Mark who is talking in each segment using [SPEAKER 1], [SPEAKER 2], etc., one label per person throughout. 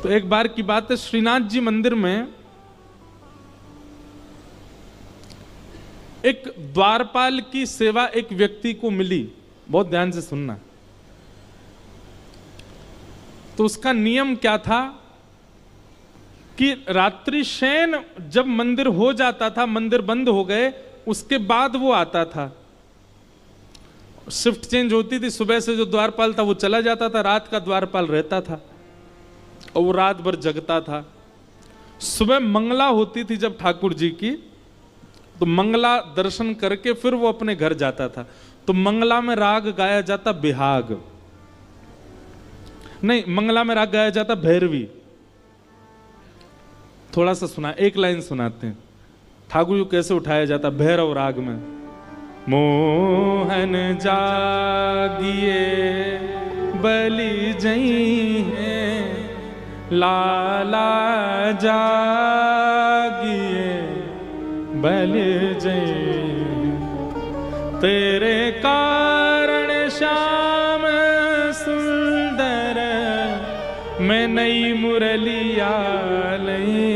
[SPEAKER 1] तो एक बार की बात है, श्रीनाथ जी मंदिर में एक द्वारपाल की सेवा एक व्यक्ति को मिली। बहुत ध्यान से सुनना। तो उसका नियम क्या था कि रात्रि शयन जब मंदिर हो जाता था, मंदिर बंद हो गए, उसके बाद वो आता था। शिफ्ट चेंज होती थी, सुबह से जो द्वारपाल था वो चला जाता था, रात का द्वारपाल रहता था और वो रात भर जगता था। सुबह मंगला होती थी जब ठाकुर जी की, तो मंगला दर्शन करके फिर वो अपने घर जाता था। तो मंगला में राग गाया जाता बिहाग, नहीं, मंगला में राग गाया जाता भैरवी। थोड़ा सा सुना, एक लाइन सुनाते हैं। ठाकुर जी कैसे उठाया जाता भैरव राग में। मोहन जागिए बलि जई है, लाला जागिए बलि जई, तेरे कारण श्याम सुंदर मैं नई मुरलिया लई,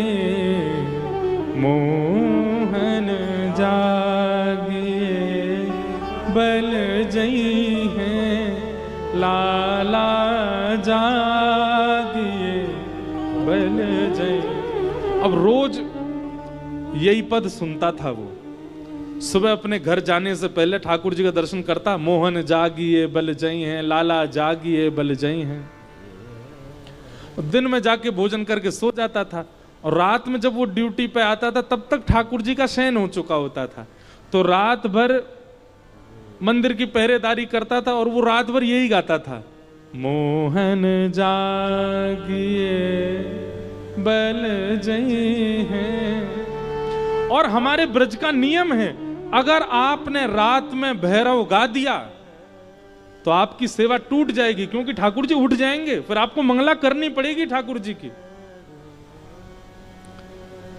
[SPEAKER 1] मोहन जागिए बल जई है, लाला जागिए बल जई। अब रोज यही पद सुनता था वो। सुबह अपने घर जाने से पहले ठाकुर जी का दर्शन करता, मोहन जागिए बल जई हैं, लाला जागिए बल जई हैं। दिन में जाके भोजन करके सो जाता था और रात में जब वो ड्यूटी पे आता था तब तक ठाकुर जी का शयन हो चुका होता था। तो रात भर मंदिर की पहरेदारी करता था और वो रात भर यही गाता था, मोहन जागिए बल जई हैं। और हमारे ब्रज का नियम है, अगर आपने रात में भैरव गा दिया तो आपकी सेवा टूट जाएगी, क्योंकि ठाकुर जी उठ जाएंगे, फिर आपको मंगला करनी पड़ेगी ठाकुर जी की।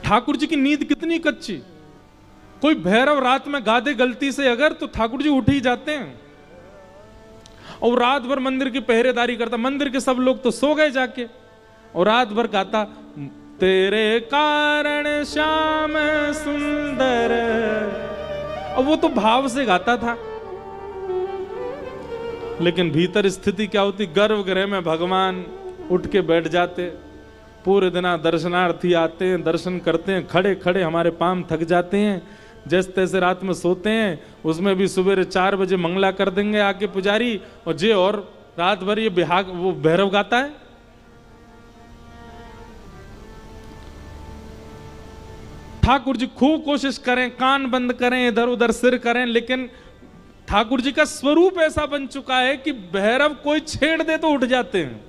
[SPEAKER 1] ठाकुर जी की नींद कितनी कच्ची। कोई भैरव रात में गा दे गलती से अगर, तो ठाकुर जी उठ ही जाते हैं। और रात भर मंदिर की पहरेदारी करता, मंदिर के सब लोग तो सो गए जाके, और रात भर गाता, तेरे कारण श्याम सुंदर। और वो तो भाव से गाता था, लेकिन भीतर स्थिति क्या होती, गर्भगृह में भगवान उठ के बैठ जाते। पूरे दिन दर्शनार्थी आते हैं, दर्शन करते हैं, खड़े खड़े हमारे पांव थक जाते हैं, जैसे तैसे रात में सोते हैं। उसमें भी सुबह 4 बजे मंगला कर देंगे आके पुजारी, और रात भर ये बिहाग वो भैरव गाता है। ठाकुर जी खूब कोशिश करें, कान बंद करें, इधर उधर सिर करें, लेकिन ठाकुर जी का स्वरूप ऐसा बन चुका है कि भैरव कोई छेड़ दे तो उठ जाते हैं।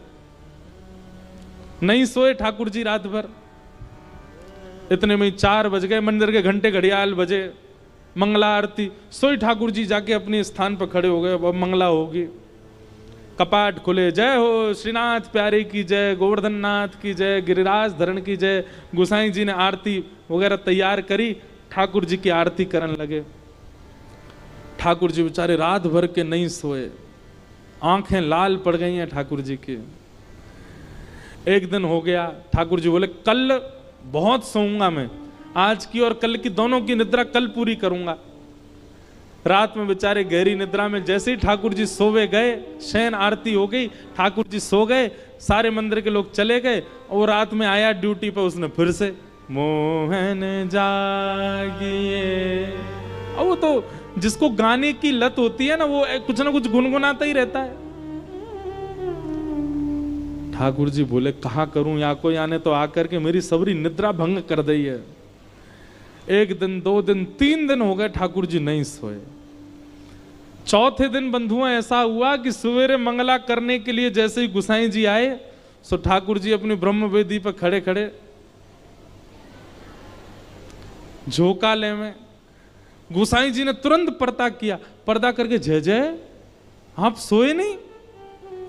[SPEAKER 1] नहीं सोए ठाकुर जी रात भर। इतने में 4 बज गए, मंदिर के घंटे घड़ियाल बजे, मंगला आरती। सोई ठाकुर जी जाके अपने स्थान पर खड़े हो गए, अब मंगला होगी। कपाट खुले, जय हो श्रीनाथ प्यारे की जय, गोवर्धन नाथ की जय, गिरिराज धरण की जय। गोसाई जी ने आरती वगैरह तैयार करी, ठाकुर जी की आरती करने लगे। ठाकुर जी बेचारे रात भर के नहीं सोए, आंखें लाल पड़ गई हैं ठाकुर जी की। एक दिन हो गया, ठाकुर जी बोले कल बहुत सोऊंगा मैं, आज की और कल की दोनों की निद्रा कल पूरी करूंगा। रात में बेचारे गहरी निद्रा में जैसे ही ठाकुर जी सोवे गए, शयन आरती हो गई, ठाकुर जी सो गए, सारे मंदिर के लोग चले गए। और रात में आया ड्यूटी पे, उसने फिर से मोहन जागिए। और वो तो जिसको गाने की लत होती है ना, वो कुछ ना कुछ गुनगुनाता ही रहता है। ठाकुर जी बोले कहां करूं, या कोई आने तो आकर के मेरी सबरी निद्रा भंग कर दी है। 1 दिन 2 दिन 3 दिन हो गए, ठाकुर जी नहीं सोए। चौथे दिन बंधुओं ऐसा हुआ कि सवेरे मंगला करने के लिए जैसे ही गुसाई जी आए, सो ठाकुर जी अपनी ब्रह्म वेदी पर खड़े खड़े झोंकाले में। गुसाई जी ने तुरंत पर्दा किया, पर्दा करके, जय जय आप सोए नहीं,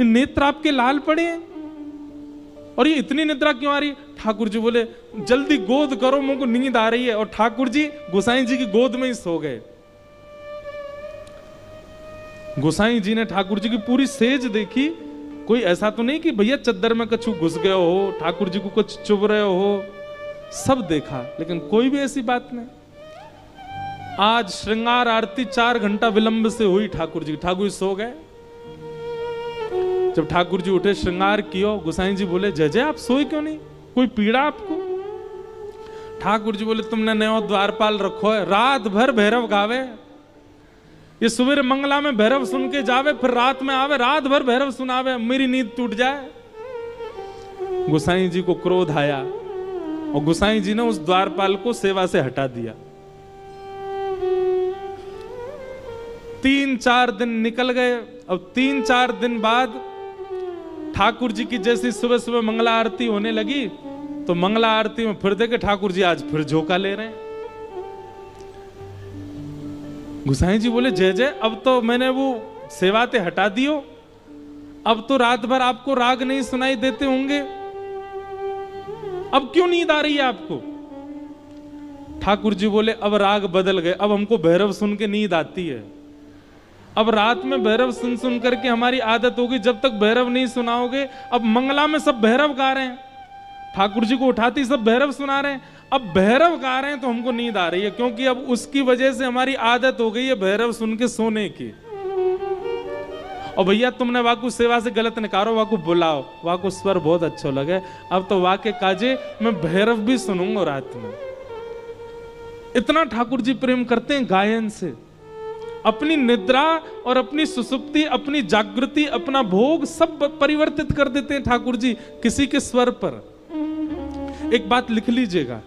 [SPEAKER 1] नेत्र आपके लाल पड़े हैं, और ये इतनी निद्रा क्यों आ रही है? ठाकुर जी बोले जल्दी गोद करो, मुझको नींद आ रही है। और ठाकुर जी गोसाई जी की गोद में ही सो गए। गोसाई जी ने ठाकुर जी की पूरी सेज देखी, कोई ऐसा तो नहीं कि भैया चद्दर में कछु घुस गए हो, ठाकुर जी को कुछ चुभ रहे हो, सब देखा, लेकिन कोई भी ऐसी बात नहीं। आज श्रृंगार आरती 4 घंटा विलंब से हुई ठाकुर जी सो गए। जब ठाकुर जी उठे, श्रृंगार कियो, गोसाई जी बोले जय जय आप सोए क्यों नहीं, कोई पीड़ा आपको? ठाकुर जी बोले तुमने नयो द्वारपाल रखो है, रात भर भैरव गावे, ये सुबह मंगला में भैरव सुन के जावे, फिर रात में आवे, रात भर भैरव सुनावे, मेरी नींद टूट जाए। गोसाई जी को क्रोध आया और गोसाई जी ने उस द्वारपाल को सेवा से हटा दिया। 3-4 दिन निकल गए। अब 3-4 दिन बाद ठाकुर जी की जैसी सुबह सुबह मंगला आरती होने लगी, तो मंगला आरती में फिर देखे ठाकुर जी आज फिर झोंका ले रहे हैं। गोसाई जी बोले जय जय, अब तो मैंने वो सेवाते हटा दियो, अब तो रात भर आपको राग नहीं सुनाई देते होंगे, अब क्यों नींद आ रही है आपको? ठाकुर जी बोले अब राग बदल गए, अब हमको भैरव सुन के नींद आती है। अब रात में भैरव सुन सुन करके हमारी आदत होगी, जब तक भैरव नहीं सुनाओगे। अब मंगला में सब भैरव गा रहे हैं, ठाकुर जी को उठाती सब भैरव सुना रहे हैं, अब भैरव गा रहे हैं तो हमको नींद आ रही है, क्योंकि अब उसकी वजह से हमारी आदत हो गई है भैरव सुन के सोने की। और भैया तुमने वाकु सेवा से गलत निकारो, वाकु बुलाओ, वाकु स्वर बहुत अच्छा लगे, अब तो वाके काजे मैं भैरव भी सुनूंगा रात में। इतना ठाकुर जी प्रेम करते हैं गायन से। अपनी निद्रा और अपनी सुसुप्ति, अपनी जागृति, अपना भोग सब परिवर्तित कर देते हैं ठाकुर जी किसी के स्वर पर। एक बात लिख लीजिएगा,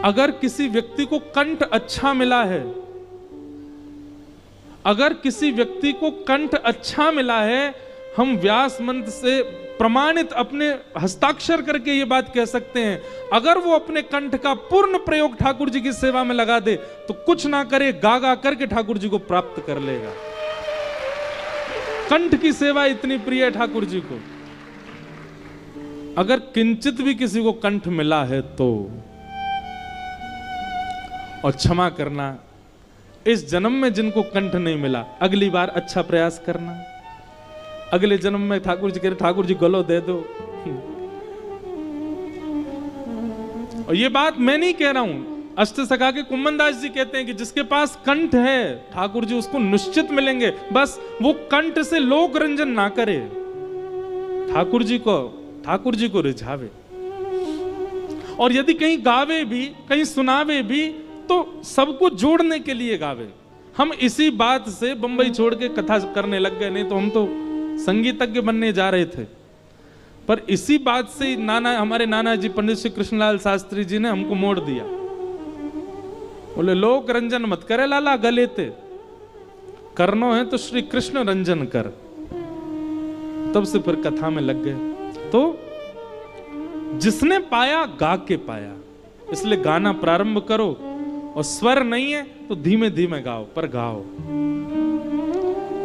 [SPEAKER 1] अगर किसी व्यक्ति को कंठ अच्छा मिला है, अगर किसी व्यक्ति को कंठ अच्छा मिला है, हम व्यास मंत्र से प्रमाणित अपने हस्ताक्षर करके ये बात कह सकते हैं, अगर वो अपने कंठ का पूर्ण प्रयोग ठाकुर जी की सेवा में लगा दे तो कुछ ना करे, गा गा करके ठाकुर जी को प्राप्त कर लेगा। कंठ की सेवा इतनी प्रिय है ठाकुर जी को। अगर किंचित भी किसी को कंठ मिला है तो, और क्षमा करना, इस जन्म में जिनको कंठ नहीं मिला, अगली बार अच्छा प्रयास करना। अगले जन्म में ठाकुर जी कह रहे ठाकुर जी गलो दे दो। और ये बात मैं नहीं कह रहा हूं, अष्ट सखा के कुम्मनदास जी कहते हैं कि जिसके पास कंठ है ठाकुर जी उसको निश्चित मिलेंगे, बस वो कंठ से लोक रंजन ना करे, ठाकुर जी को रिझावे। और यदि कहीं गावे भी, कहीं सुनावे भी, तो सबको जोड़ने के लिए गावे। हम इसी बात से बंबई छोड़ के कथा करने लग गए, नहीं तो हम तो संगीतज्ञ बनने जा रहे थे। पर इसी बात से हमारे नाना जी पंडित श्री कृष्णलाल शास्त्री जी ने हमको मोड़ दिया। बोले लोक रंजन मत करे लाला, गले ते करनो है तो श्री कृष्ण रंजन कर। तब से फिर कथा में लग गए। तो जिसने पाया गा के पाया, इसलिए गाना प्रारंभ करो, और स्वर नहीं है तो धीमे धीमे गाओ, पर गाओ।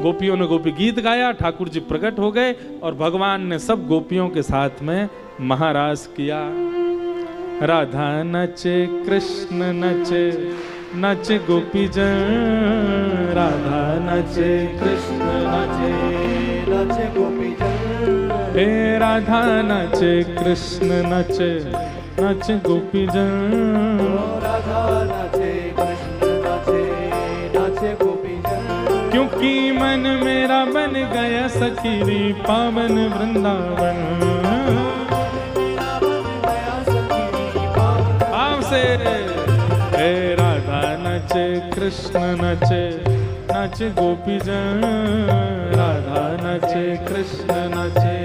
[SPEAKER 1] गोपियों ने गोपी गीत गाया, ठाकुर जी प्रकट हो गए और भगवान ने सब गोपियों के साथ में महारास किया। राधा नचे कृष्ण नचे, नचे गोपी जन, राधा नचे कृष्ण नचे, नचे गोपी जन। हे राधा नचे कृष्ण नचे, नचे गोपी जन, राधा नचे कृष्ण नचे, नचे गोपी जन। क्योंकि मन मेरा बन गया सखीरी पावन वृंदावन। भाव से हे राधा नचे कृष्ण नचे, नचे गोपी जन, राधा नचे कृष्ण नचे,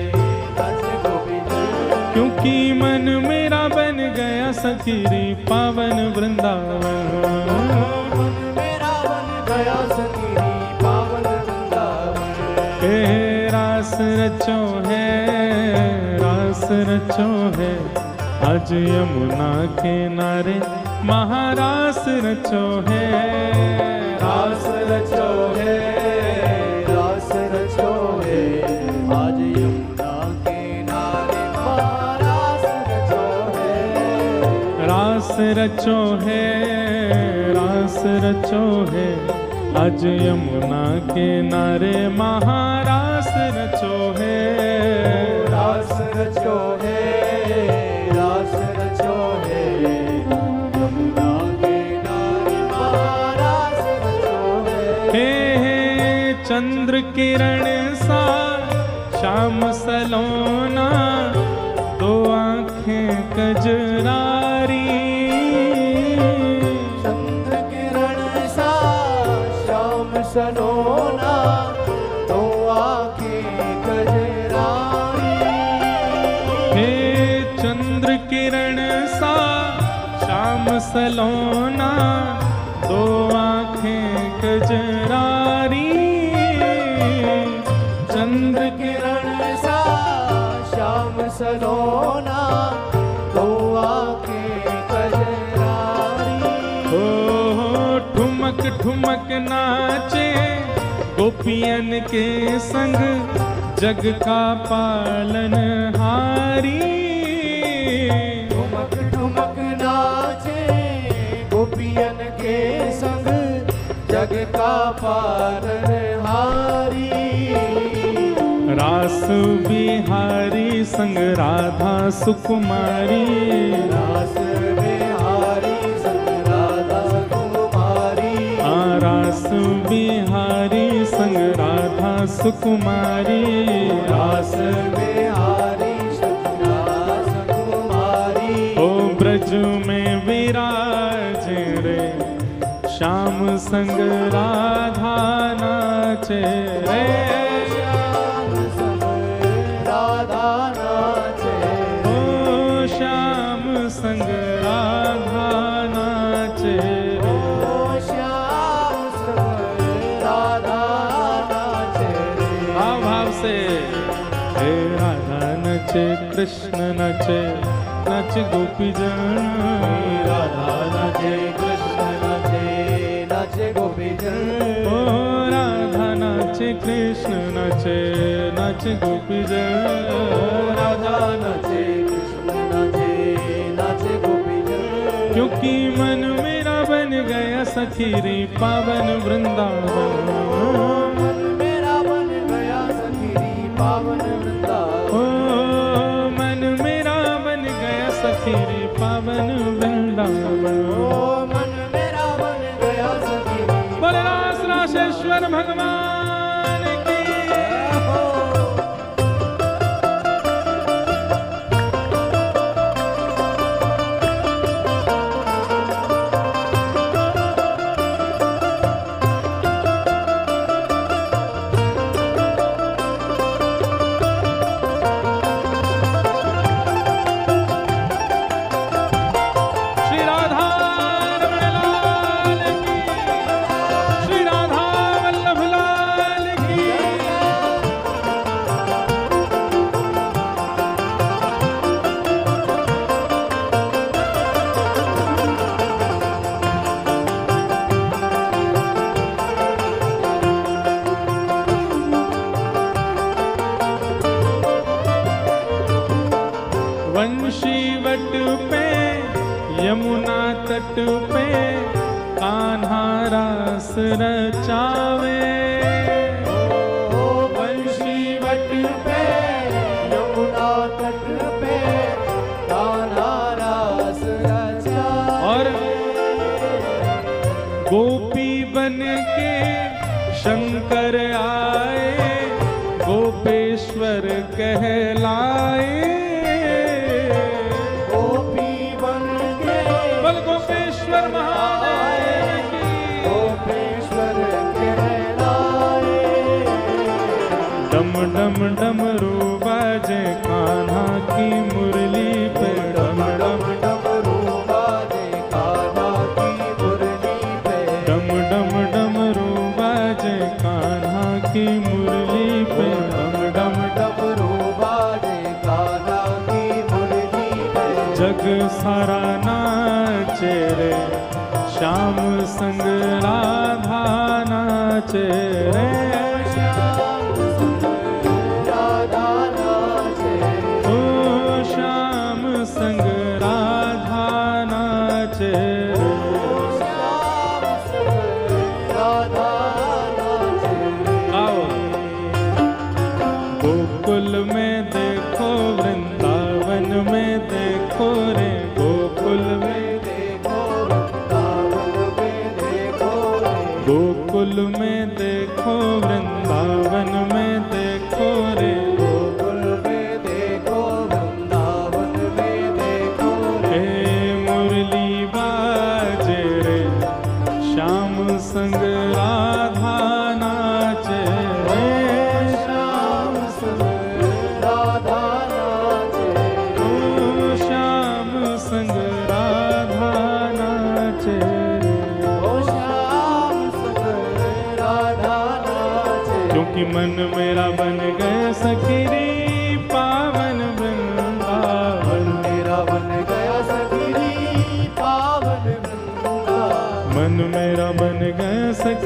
[SPEAKER 1] नचे गोपी जन। क्योंकि मन मेरा बन गया सखीरी पावन वृंदावन। मन मेरा बन गया सखीरी पावन वृंदावन। हे रास रचो है, रास रचो है, आज यमुना किनारे महारास रचो है। रास रचो है, रास रचो है, आज यमुना किनारे महारास रचो है। रास रचो है, रास रचो है, आज यमुना किनारे महारास रचो है,
[SPEAKER 2] रास रचो है, रास रचो है, यमुना किनारे महारास रचो है।
[SPEAKER 1] हे चंद्र किरण सा श्याम सलोना, दो आँखें कजरारी।
[SPEAKER 2] चंद्र किरण सा श्याम सलोना, दो आँखें कजरारी।
[SPEAKER 1] हे चंद्र किरण सा श्याम सलोना, दो आँखें कजरारी। चंद्र
[SPEAKER 2] किरण सा श्याम सलोना, दो आँखें कजरारी।
[SPEAKER 1] ओ ठुमक ठुमक नाचे गोपियन के संग, जग का पालन हारी।
[SPEAKER 2] ठुमक ठुमक नाचे गोपियन के संग, जग का पालनहारी।
[SPEAKER 1] रास बिहारी संग राधा सुकुमारी,
[SPEAKER 2] रास बिहारी संग राधा सुकुमारी।
[SPEAKER 1] रास बिहारी संग राधा सुकुमारी।
[SPEAKER 2] रास बिहारी संग राधा सुकुमारी।
[SPEAKER 1] ओ ब्रज में विराज रे श्याम संग राधा नाचे रे।
[SPEAKER 2] श्याम संग राधा नाचे,
[SPEAKER 1] ओ श्याम संग राधा नाचे रे।
[SPEAKER 2] ओ श्याम संग राधा नाचे रे।
[SPEAKER 1] भाव भाव से हे राधा नचे कृष्ण नचे, नच गोपी जन।
[SPEAKER 2] राधा नाचे कृष्ण नाचे, नाचे गोपी जन।
[SPEAKER 1] ओ राधा नाचे कृष्ण नचे, नच गोपी जन।
[SPEAKER 2] राधा नाचे कृष्ण नाचे, नाचे गोपी जन।
[SPEAKER 1] क्योंकि मन मेरा बन गया सखी रे पावन वृंदावन।
[SPEAKER 2] मन मेरा बन गया सखी रे पावन वृंदावन।
[SPEAKER 1] ओ मन मेरा बन गया सखी रे पावन वृंदावन।
[SPEAKER 2] ओ मन मेरा बन गया सखी रे।
[SPEAKER 1] बोले रास रासेश्वर भगवान की। श्री राधा रमण लाल की, श्री राधा वल्लभ लाल की। वंशी वट पे यमुना तट पे कान्हा रास रचावे।
[SPEAKER 2] ओ बंशी वट पे यमुना तट पे कान्हा रास रचा।
[SPEAKER 1] और गोपी बन के शंकर आए, गोपेश्वर कहलाए।
[SPEAKER 2] गोपी बन के
[SPEAKER 1] बल गोपेश्वर महादेव की।
[SPEAKER 2] गोपेश्वर कहलाए।
[SPEAKER 1] डम डम डमरू बाजे कान्हा की मुरली पे। डम डम
[SPEAKER 2] डमरू बाजे कान्हा की मुरली पे।
[SPEAKER 1] डम डम डमरू बाजे कान्हा की मुरली पे। डम डम
[SPEAKER 2] डमरू बाजे कान्हा की मुरली पे।
[SPEAKER 1] जग सारा नाचे रे श्याम संग राधा नाचे रे।
[SPEAKER 2] श्याम संग राधा नाचे।
[SPEAKER 1] ओ श्याम संग राधा नाचे रे।
[SPEAKER 2] श्याम संग राधा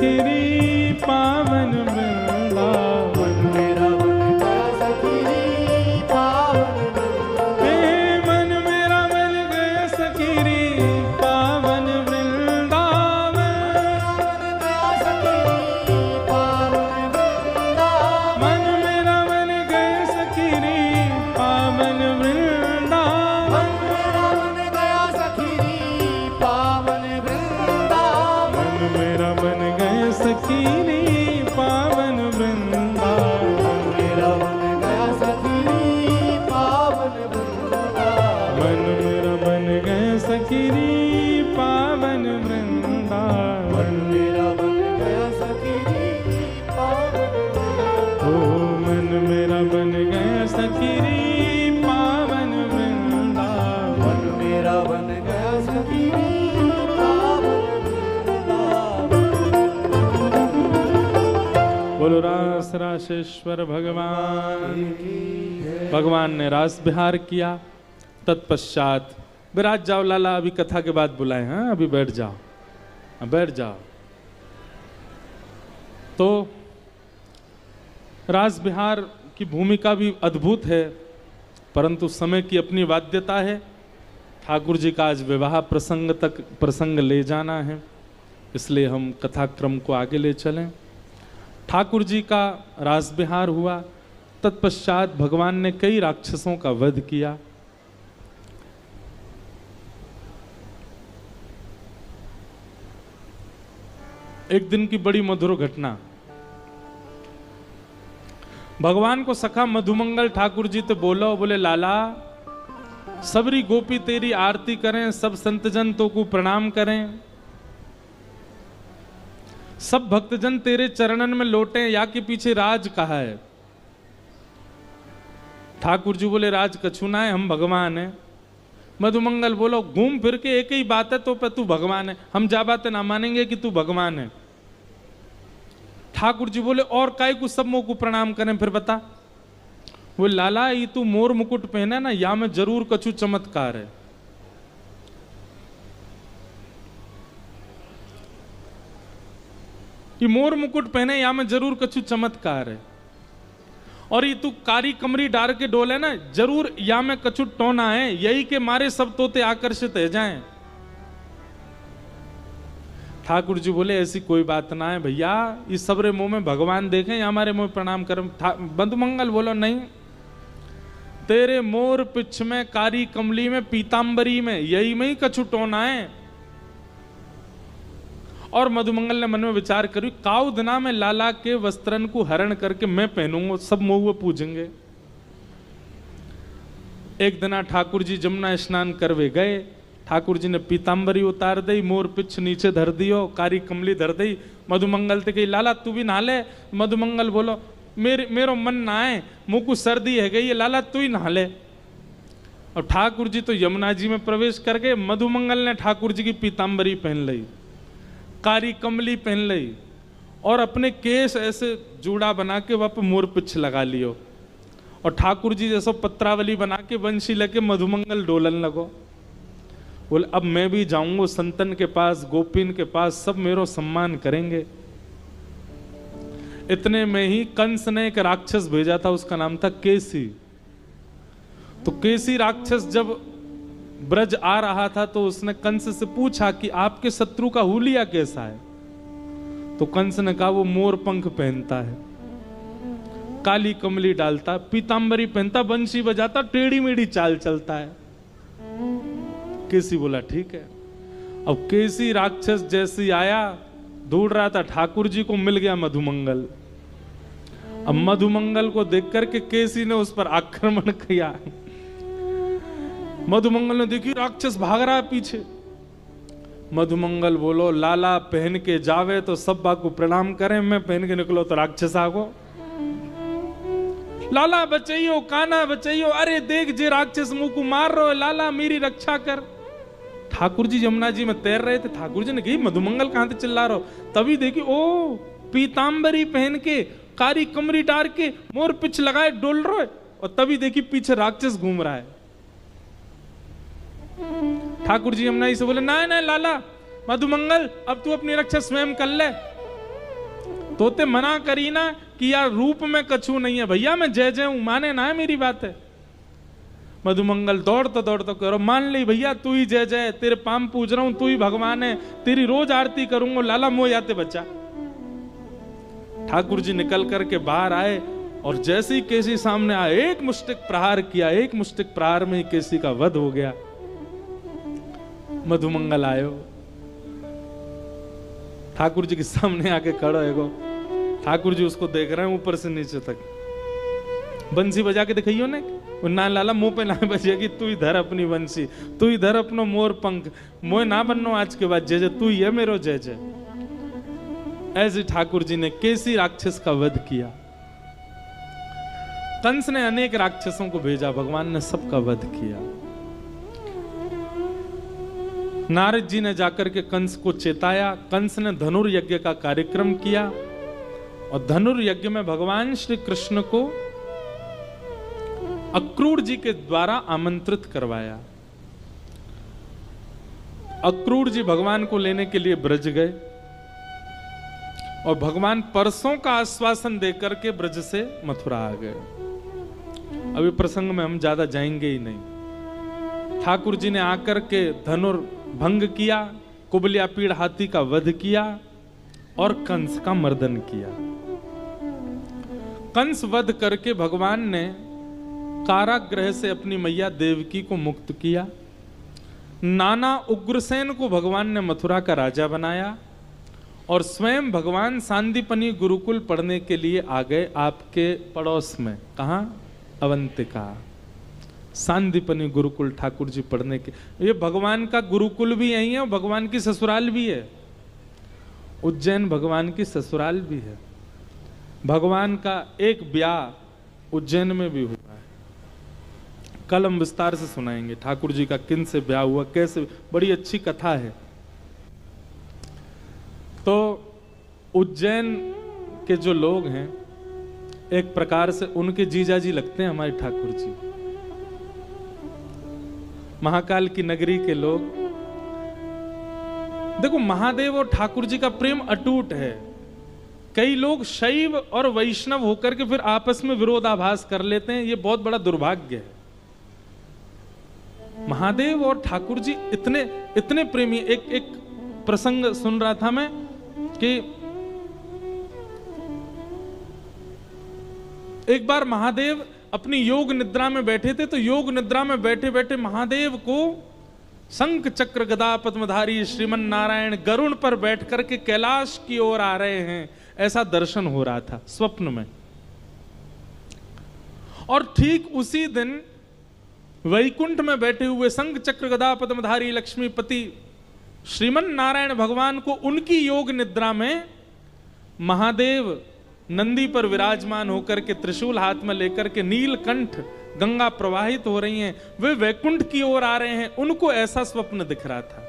[SPEAKER 1] सखीरी पावन वृंदावन।
[SPEAKER 2] मेरा बन गया सखीरी पावन वृंदावन।
[SPEAKER 1] मन मेरा बन गया सखीरी पावन वृंदावन। मन मेरा बन गया सखीरी पावन वृंदावन। मेरा बन गए सखीरी पावन वृंदावन।
[SPEAKER 2] मेरा बन गया सखीरी पावन वृंदावन।
[SPEAKER 1] मन मेरा बन गए सखीरी पावन वृंदावन।
[SPEAKER 2] मेरा बन गया सखीरी पावन वृंदावन।
[SPEAKER 1] ओ मन मेरा बन गए सखीरी पावन वृंदावन।
[SPEAKER 2] मेरा बन गया सखीरी पावन वृंदावन।
[SPEAKER 1] बोलो रास रासेश्वर भगवान ने रास विहार किया। तत्पश्चात विराज जाओ लाला, अभी कथा के बाद बुलाए। हाँ अभी बैठ जाओ, बैठ जाओ। तो रास विहार की भूमिका भी अद्भुत है, परंतु समय की अपनी बाध्यता है। ठाकुर जी का आज विवाह प्रसंग तक प्रसंग ले जाना है, इसलिए हम कथाक्रम को आगे ले चलें। ठाकुर जी का रास विहार हुआ, तत्पश्चात भगवान ने कई राक्षसों का वध किया। एक दिन की बड़ी मधुर घटना, भगवान को सखा मधुमंगल ठाकुर जी तो बोलो, बोले लाला सबरी गोपी तेरी आरती करें, सब संतजन तो को प्रणाम करें, सब भक्तजन तेरे चरणन में लौटे, या के पीछे राज कहा है। ठाकुर जी बोले राज कछु ना है, हम भगवान है। मधुमंगल बोलो घूम फिर के एक ही बात है, तो पे तू भगवान है, हम जा बातें ना मानेंगे कि तू भगवान है। ठाकुर जी बोले और काय को सब मों को प्रणाम करें, फिर बता। वो लाला ये तू मोर मुकुट पहने ना, या में जरूर कछु चमत्कार है। ये मोर मुकुट पहने या में जरूर कछु चमत्कार है। और ये तू कारी कमरी डार के डोले ना, जरूर या में कछु टोना है, यही के मारे सब तोते आकर्षित है जाएं। ठाकुर जी बोले ऐसी कोई बात ना है भैया, इस सबरे मुंह में भगवान देखें या हमारे मुंह प्रणाम करें। मधुमंगल बोलो नहीं, तेरे मोर पिछ में कारी कमली में पीतांबरी में यही में ही कछु टोना है। और मधुमंगल ने मन में विचार करी, काउ दिना में लाला के वस्त्रन को हरण करके मैं पहनूंगा, सब मुंह पूजेंगे। एक दिना ठाकुर जी जमुना स्नान करवे गए, ठाकुर जी ने पीतांबरी उतार दी, मोर पिछ नीचे धर दियो, कारी कमली धर दी। मधुमंगल ते कही लाला तू भी नहा ले। मधुमंगल बोलो मेरो मन ना है, मुंह को सर्दी है गई, लाला तू ही नहा ले। और ठाकुर जी तो यमुना जी में प्रवेश कर गए। मधुमंगल ने ठाकुर जी की पीतांबरी पहन ली, कारी कमली पहन ली, और अपने केस ऐसे जूड़ा बना के वहां पर मोर पिछ लगा लियो। और ठाकुर जी जैसो पत्रावली बना के बंशी लेके मधुमंगल डोलन लगो। बोले अब मैं भी जाऊंगा संतन के पास, गोपीन के पास, सब मेरो सम्मान करेंगे। इतने में ही कंस ने एक राक्षस भेजा था, उसका नाम था केसी। तो केसी राक्षस जब ब्रज आ रहा था तो उसने कंस से पूछा कि आपके शत्रु का हुलिया कैसा है। तो कंस ने कहा वो मोर पंख पहनता है, काली कमली डालता, पीतांबरी पहनता, बंशी बजाता, टेढ़ी मेढ़ी चाल चलता है। केसी बोला ठीक है। अब केसी राक्षस जैसी आया, ढूंढ रहा था, ठाकुर जी को मिल गया मधुमंगल। अब मधुमंगल को देख करके केसी ने उस पर आक्रमण किया। मधुमंगल ने देखी राक्षस भाग रहा है पीछे। मधुमंगल बोलो लाला पहन के जावे तो सब बात को प्रणाम करें, मैं पहन के निकलो तो राक्षस आगो। लाला बचाइयो, काना बचाइयो, अरे देख जे राक्षस मुंह को मार रहे हो, लाला मेरी रक्षा कर। ठाकुर जी यमुना जी में तैर रहे थे। ठाकुर जी ने कही मधुमंगल कहां से चिल्ला रहे हो। तभी देखी ओ पीतांबरी पहन के, कारी कमरी डार के, मोर पिछ लगाए डोल रहे, और तभी देखी पीछे राक्षस घूम रहा है। ठाकुर जी यमुना जी से बोले ना ना लाला मधुमंगल, अब तू अपनी रक्षा स्वयं कर ले। तोते मना करी ना कि यार रूप में कछु नहीं है भैया, मैं जय जय हूं, माने ना है मेरी बात है। मधुमंगल दौड़ता दौड़ता करो, मान ली भैया तू ही जय जय, तेरे पाम पूज रहा हूं, तू ही भगवान है, तेरी रोज आरती करूंगा, लाला मोह जाते बच्चा। ठाकुर जी निकल करके बाहर आए और जैसे ही केसी सामने आए, एक मुष्टिक प्रहार किया, एक मुष्टिक प्रहार में ही केसी का वध हो गया। मधुमंगल आयो, ठाकुर जी के सामने आके खड़ा है गो। ठाकुर जी उसको देख रहे हैं ऊपर से नीचे तक। बंसी बजा के दिखाइयो ने, ना लाला मुंह पे ना बजेगी, तू ही धर अपनी बंसी, तू ही धर अपनो मोर पंख, मोह ना बननो आज के बाद, जय जय तू ही है मेरो जय जय। ऐसे ठाकुर जी ने केसी राक्षस का वध किया। कंस ने अनेक राक्षसों को भेजा, भगवान ने सबका वध किया। नारद जी ने जाकर के कंस को चेताया। कंस ने धनुर्यज्ञ का कार्यक्रम किया और धनुर्यज्ञ में भगवान श्री कृष्ण को अक्रूर जी के द्वारा आमंत्रित करवाया। अक्रूर जी भगवान को लेने के लिए ब्रज गए और भगवान परसों का आश्वासन देकर के ब्रज से मथुरा आ गए। अभी प्रसंग में हम ज्यादा जाएंगे ही नहीं। ठाकुर जी ने आकर के धनुर्भंग किया, कुबलिया पीड़ हाथी का वध किया और कंस का मर्दन किया। कंस वध करके भगवान ने कारागृह से अपनी मैया देवकी को मुक्त किया। नाना उग्रसेन को भगवान ने मथुरा का राजा बनाया और स्वयं भगवान सांदीपनी गुरुकुल पढ़ने के लिए आ गए आपके पड़ोस में। कहां? अवंतिका। सांदीपनी गुरुकुल ठाकुर जी पढ़ने के, ये भगवान का गुरुकुल भी यही है और भगवान की ससुराल भी है। उज्जैन भगवान की ससुराल भी है। भगवान का एक ब्याह उज्जैन में भी हुआ है। कल हम विस्तार से सुनाएंगे ठाकुर जी का किन से ब्याह हुआ, कैसे, बड़ी अच्छी कथा है। तो उज्जैन के जो लोग हैं एक प्रकार से उनके जीजा जी लगते हैं हमारे ठाकुर जी। महाकाल की नगरी के लोग, देखो महादेव और ठाकुर जी का प्रेम अटूट है। कई लोग शैव और वैष्णव होकर के फिर आपस में विरोधाभास कर लेते हैं, ये बहुत बड़ा दुर्भाग्य है। महादेव और ठाकुर जी इतने इतने प्रेमी। एक प्रसंग सुन रहा था मैं कि एक बार महादेव अपनी योग निद्रा में बैठे थे, तो योग निद्रा में बैठे बैठे महादेव को शंख चक्र गदा पद्मधारी श्रीमन नारायण गरुण पर बैठ करके कैलाश की ओर आ रहे हैं, ऐसा दर्शन हो रहा था स्वप्न में। और ठीक उसी दिन वैकुंठ में बैठे हुए शंख चक्र गदा पद्मधारी लक्ष्मीपति श्रीमन नारायण भगवान को उनकी योग निद्रा में महादेव नंदी पर विराजमान होकर के त्रिशूल हाथ में लेकर के नीलकंठ गंगा प्रवाहित हो रही हैं, वे वैकुंठ की ओर आ रहे हैं, उनको ऐसा स्वप्न दिख रहा था।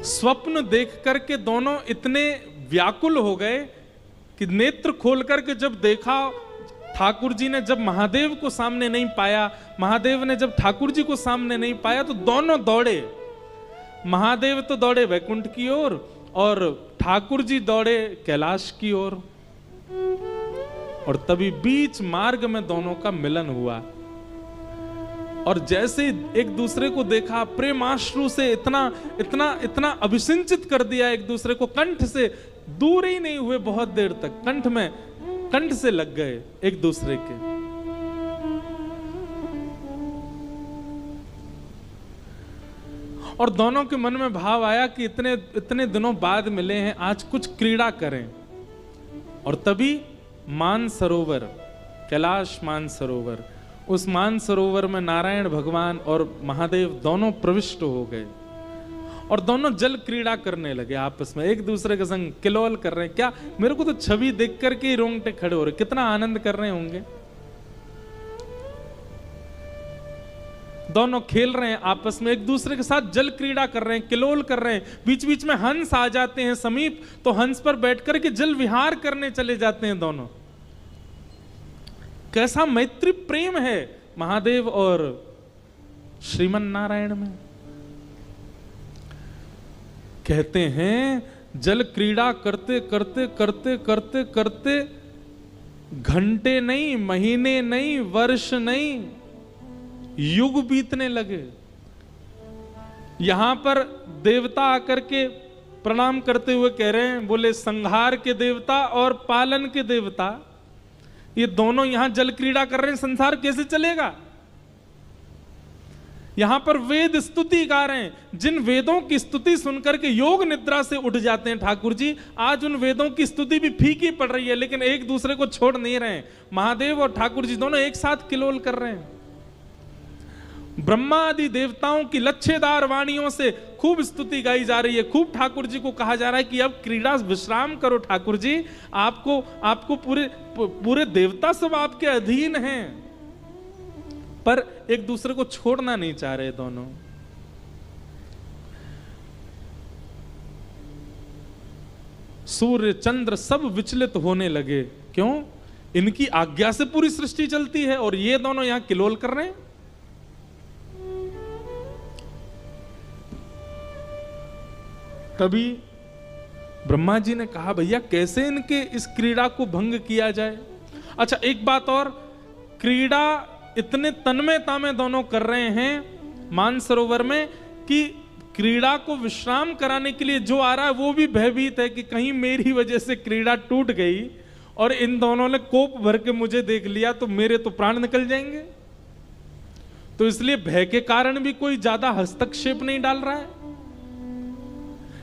[SPEAKER 1] स्वप्न देख करके दोनों इतने व्याकुल हो गए कि नेत्र खोल करके जब देखा, ठाकुर जी ने जब महादेव को सामने नहीं पाया, महादेव ने जब ठाकुर जी को सामने नहीं पाया, तो दोनों दौड़े। महादेव तो दौड़े वैकुंठ की ओर और ठाकुर जी दौड़े कैलाश की ओर। और तभी बीच मार्ग में दोनों का मिलन हुआ और जैसे एक दूसरे को देखा, प्रेमाश्रु से इतना इतना इतना अभिसिंचित कर दिया एक दूसरे को, कंठ से दूर ही नहीं हुए बहुत देर तक, कंठ से लग गए एक दूसरे के। और दोनों के मन में भाव आया कि इतने दिनों बाद मिले हैं, आज कुछ क्रीड़ा करें। और तभी मानसरोवर, कैलाश मानसरोवर, उस मानसरोवर में नारायण भगवान और महादेव दोनों प्रविष्ट हो गए और दोनों जल क्रीड़ा करने लगे आपस में, एक दूसरे के संग किलोल कर रहे हैं। क्या, मेरे को तो छवि देख करके ही रोंगटे खड़े हो रहे, कितना आनंद कर रहे होंगे। दोनों खेल रहे हैं आपस में, एक दूसरे के साथ जल क्रीड़ा कर रहे हैं, किलोल कर रहे हैं। बीच बीच में हंस आ जाते हैं समीप, तो हंस पर बैठ करके जल विहार करने चले जाते हैं दोनों। कैसा मैत्री प्रेम है महादेव और श्रीमन नारायण में। कहते हैं जल क्रीड़ा करते करते करते करते करते घंटे नहीं, महीने नहीं, वर्ष नहीं, युग बीतने लगे। यहां पर देवता आकर के प्रणाम करते हुए कह रहे हैं, बोले संहार के देवता और पालन के देवता, ये दोनों यहां जल क्रीड़ा कर रहे हैं, संसार कैसे चलेगा? यहां पर वेद स्तुति गा रहे हैं। जिन वेदों की स्तुति सुनकर के योग निद्रा से उठ जाते हैं ठाकुर जी, आज उन वेदों की स्तुति भी फीकी पड़ रही है, लेकिन एक दूसरे को छोड़ नहीं रहे हैं। महादेव और ठाकुर जी दोनों एक साथ किलोल कर रहे हैं। ब्रह्मा आदि देवताओं की लच्छेदार वाणियों से खूब स्तुति गाई जा रही है। खूब ठाकुर जी को कहा जा रहा है कि अब क्रीड़ा विश्राम करो ठाकुर जी, आपको पूरे देवता सब आपके अधीन हैं। पर एक दूसरे को छोड़ना नहीं चाह रहे दोनों। सूर्य चंद्र सब विचलित होने लगे। क्यों? इनकी आज्ञा से पूरी सृष्टि चलती है और ये दोनों यहां किलोल कर रहे हैं। तभी ब्रह्मा जी ने कहा, भैया कैसे इनके इस क्रीड़ा को भंग किया जाए। अच्छा, एक बात और, क्रीड़ा इतने तन्मयता में दोनों कर रहे हैं मानसरोवर में कि क्रीड़ा को विश्राम कराने के लिए जो आ रहा है वो भी भयभीत है कि कहीं मेरी वजह से क्रीड़ा टूट गई और इन दोनों ने कोप भर के मुझे देख लिया तो मेरे तो प्राण निकल जाएंगे। तो इसलिए भय के कारण भी कोई ज्यादा हस्तक्षेप नहीं डाल रहा है।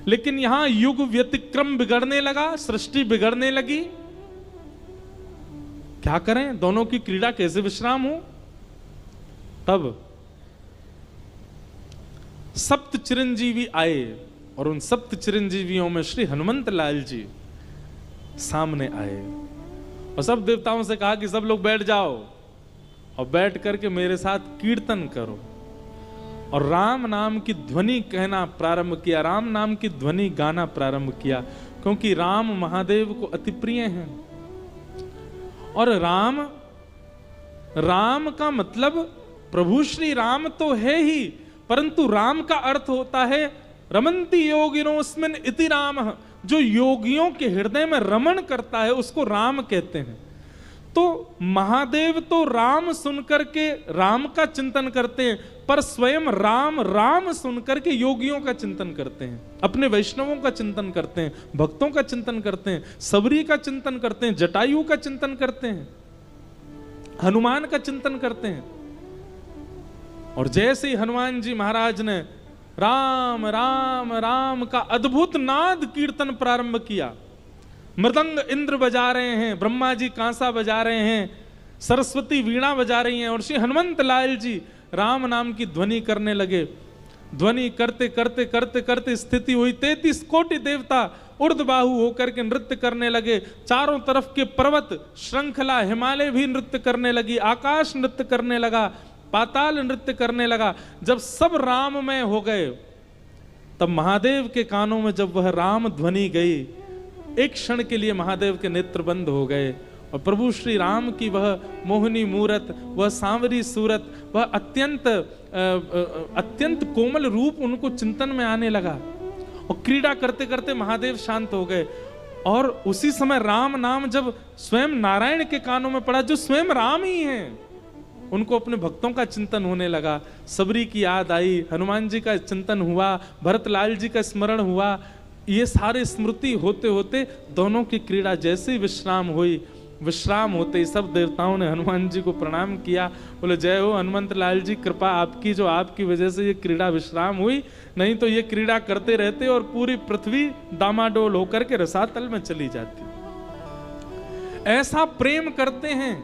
[SPEAKER 1] लेकिन यहां युग व्यतिक्रम बिगड़ने लगा, सृष्टि बिगड़ने लगी। क्या करें? दोनों की क्रीड़ा कैसे विश्राम हो? तब सप्त चिरंजीवी आए और उन सप्त चिरंजीवियों में श्री हनुमंत लाल जी सामने आए और सब देवताओं से कहा कि सब लोग बैठ जाओ और बैठ करके मेरे साथ कीर्तन करो। और राम नाम की ध्वनि कहना प्रारंभ किया, राम नाम की ध्वनि गाना प्रारंभ किया, क्योंकि राम महादेव को अति प्रिय हैं। और राम का मतलब प्रभु श्री राम तो है ही, परंतु राम का अर्थ होता है रमन्ति योगिनोस्मिन् इति रामः। जो योगियों के हृदय में रमण करता है उसको राम कहते हैं। तो महादेव तो राम सुनकर के राम का चिंतन करते हैं, पर स्वयं राम सुनकर के योगियों का चिंतन करते हैं, अपने वैष्णवों का चिंतन करते हैं, भक्तों का चिंतन करते हैं, सबरी का चिंतन करते हैं, जटायु का चिंतन करते हैं, हनुमान का चिंतन करते हैं। और जैसे ही हनुमान जी महाराज ने राम राम राम का अद्भुत नाद कीर्तन प्रारंभ किया, मृदंग इंद्र बजा रहे हैं, ब्रह्मा जी कांसा बजा रहे हैं, सरस्वती वीणा बजा रही हैं और श्री हनुमंत लाल जी राम नाम की ध्वनि करने लगे। ध्वनि करते करते करते करते स्थिति हुई, 33 कोटि देवता उर्धबाहु होकर के नृत्य करने लगे। चारों तरफ के पर्वत श्रृंखला हिमालय भी नृत्य करने लगी, आकाश नृत्य करने लगा, पाताल नृत्य करने लगा। जब सब राममय हो गए तब महादेव के कानों में जब वह राम ध्वनि गई, एक क्षण के लिए महादेव के नेत्र बंद हो गए और प्रभु श्री राम की वह मोहिनी मूरत, वह सांवरी सूरत, वह अत्यंत कोमल रूप उनको चिंतन में आने लगा और क्रीड़ा करते करते महादेव शांत हो गए। और उसी समय राम नाम जब स्वयं नारायण के कानों में पड़ा, जो स्वयं राम ही हैं, उनको अपने भक्तों का चिंतन होने लगा। सबरी की याद आई, हनुमान जी का चिंतन हुआ, भरतलाल जी का स्मरण हुआ। ये सारे स्मृति होते होते दोनों की क्रीड़ा जैसे ही विश्राम हुई, विश्राम होते ही सब देवताओं ने हनुमान जी को प्रणाम किया, बोले जय हो हनुमंत लाल जी, कृपा आपकी, जो आपकी वजह से ये क्रीड़ा विश्राम हुई, नहीं तो ये क्रीड़ा करते रहते और पूरी पृथ्वी डामाडोल होकर के रसातल में चली जाती। ऐसा प्रेम करते हैं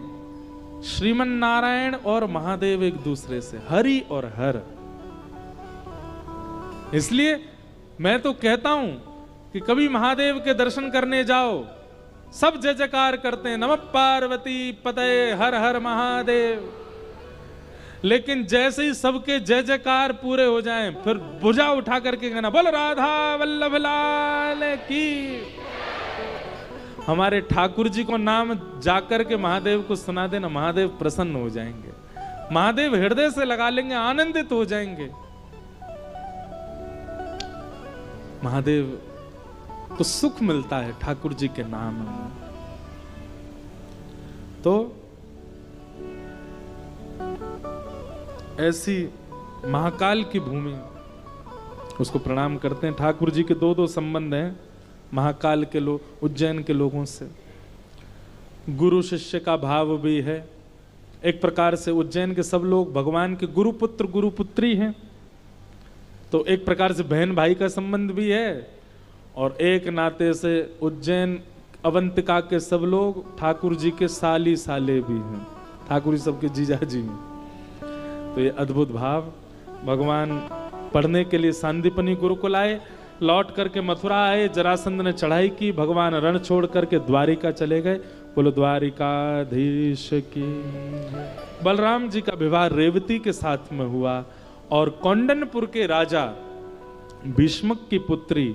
[SPEAKER 1] श्रीमन नारायण और महादेव एक दूसरे से, हरि और हर। इसलिए मैं तो कहता हूं कि कभी महादेव के दर्शन करने जाओ, सब जय जयकार करते हैं, नमः पार्वती पतये हर हर महादेव, लेकिन जैसे ही सबके जय जयकार पूरे हो जाएं, फिर भुजा उठा करके कहना बोल राधा वल्लभ लाल की। हमारे ठाकुर जी को नाम जाकर के महादेव को सुना देना, महादेव प्रसन्न हो जाएंगे, महादेव हृदय से लगा लेंगे, आनंदित हो जाएंगे। महादेव तो सुख मिलता है ठाकुर जी के नाम में। तो ऐसी महाकाल की भूमि, उसको प्रणाम करते हैं। ठाकुर जी के दो संबंध हैं महाकाल के लोग, उज्जैन के लोगों से। गुरु शिष्य का भाव भी है। एक प्रकार से उज्जैन के सब लोग भगवान के गुरुपुत्र गुरुपुत्री हैं, तो एक प्रकार से बहन भाई का संबंध भी है, और एक नाते से उज्जैन अवंतिका के सब लोग ठाकुर जी के साली साले भी हैं, ठाकुर जी सबके जीजा जी हैं। तो ये अद्भुत भाव। भगवान पढ़ने के लिए सांदीपनी गुरुकुल आए, लौट करके मथुरा आए, जरासंध ने चढ़ाई की, भगवान रण छोड़ करके द्वारिका चले गए। बोलो द्वारिकाधीश की। बलराम जी का विवाह रेवती के साथ में हुआ, और कौंडनपुर के राजा भीष्मक की पुत्री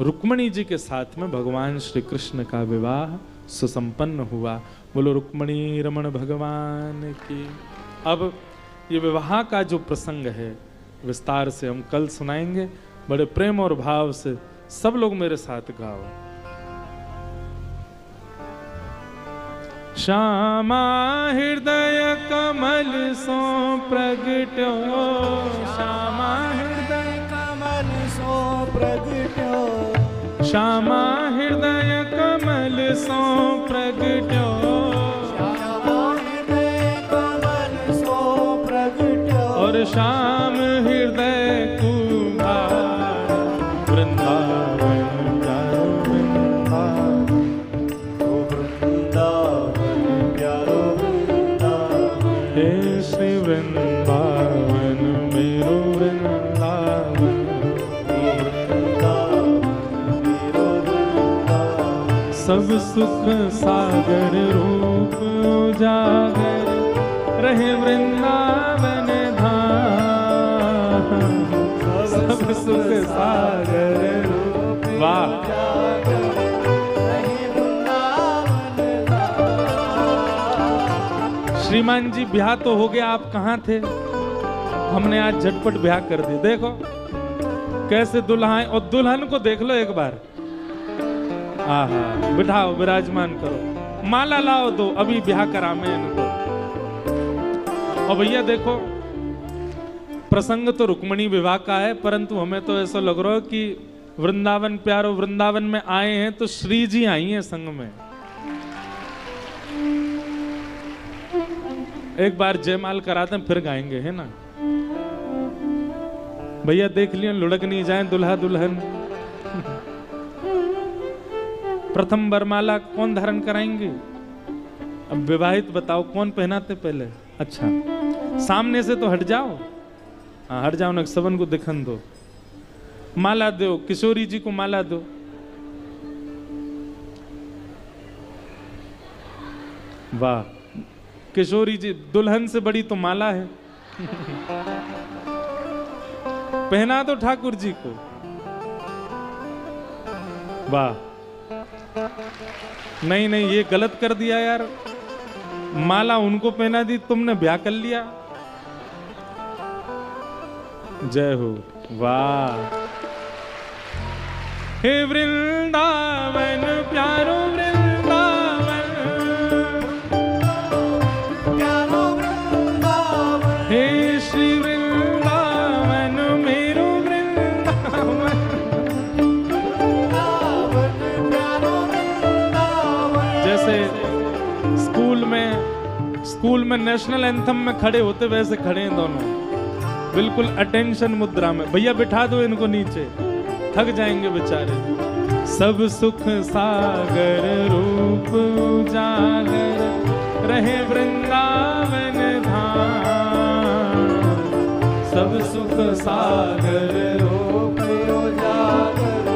[SPEAKER 1] रुक्मणी जी के साथ में भगवान श्री कृष्ण का विवाह सुसंपन्न हुआ। बोलो रुक्मणी रमण भगवान की। अब ये विवाह का जो प्रसंग है विस्तार से हम कल सुनाएंगे। बड़े प्रेम और भाव से सब लोग मेरे साथ गाओ। श्यामा हृदय कमल सो प्रगट्यो, श्यामा हृदय
[SPEAKER 2] कमल सो प्रगट्यो,
[SPEAKER 1] श्यामा हृदय कमल सो प्रगट्यो,
[SPEAKER 2] श्यामा हृदय कमल सो प्रगट्यो,
[SPEAKER 1] और श्याम हृदय कुमार वृंदावन प्यारो वृंदावन,
[SPEAKER 2] ओ वृंदावन प्यारो वृंदावन,
[SPEAKER 1] हे श्री वृंदावन मेरो वृंदावन,
[SPEAKER 2] ओ वृंदावन मेरो वृंदावन,
[SPEAKER 1] सब सुख सागर रूप उजागर रहे वृंदावन धाम, सब सुख सागर रूप। वाह,
[SPEAKER 2] रहे वृंदावन धाम।
[SPEAKER 1] श्रीमान जी ब्याह तो हो गया, आप कहाँ थे? हमने आज झटपट ब्याह कर दी। देखो कैसे दुल्हा, और दुल्हन को देख लो एक बार। आहा, बिठाओ, विराजमान करो, माला लाओ, दो अभी ब्याह करा मैं इनको। और भैया देखो, प्रसंग तो रुक्मणी विवाह का है, परंतु हमें तो ऐसा लग रहा है कि वृंदावन प्यारो वृंदावन में आए हैं तो श्री जी आई हैं संग में। एक बार जयमाल कराते हैं फिर गाएंगे, है ना भैया? देख लियो लुढ़क नहीं जाए दुल्हा दुल्हन। प्रथम वरमाला कौन धारण कराएंगे? अब विवाहित बताओ कौन पहनाते पहले? अच्छा, सामने से तो हट जाओ। हाँ हट जाओ ना, सबन को दिखन दो। माला दो, किशोरी जी को माला दो। वाह, किशोरी जी दुल्हन से बड़ी तो माला है। पहना दो ठाकुर जी को। वाह, नहीं नहीं ये गलत कर दिया यार, माला उनको पहना दी, तुमने ब्याह कर लिया। जय हो। वाह, हे वृंदावन प्यारो वृंदावन,
[SPEAKER 2] प्यारो वृंदावन,
[SPEAKER 1] हे श्री वृंदावन मेरो वृंदावन।
[SPEAKER 2] वृंदावन प्यारो वृंदावन।
[SPEAKER 1] जैसे स्कूल में नेशनल एंथम में खड़े होते वैसे खड़े हैं दोनों, बिल्कुल अटेंशन मुद्रा में। भैया बिठा दो इनको नीचे, थक जाएंगे बेचारे। सब सुख सागर रूप उजागर रहे वृंदावन धाम, सब सुख सागर रूप
[SPEAKER 2] उजागर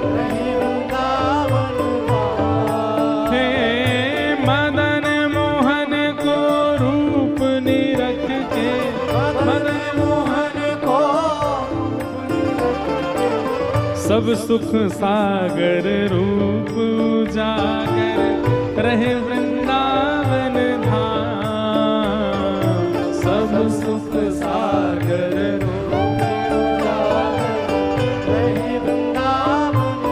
[SPEAKER 2] रहे वृंदावन धाम।
[SPEAKER 1] हे मदन मोहन को रूप निरख के,
[SPEAKER 2] मदन मोहन को
[SPEAKER 1] सब सुख सागर रूप उजागर रहे वृंदावन धाम, सब सुख सागर
[SPEAKER 2] रूप उजागर रहे वृंदावन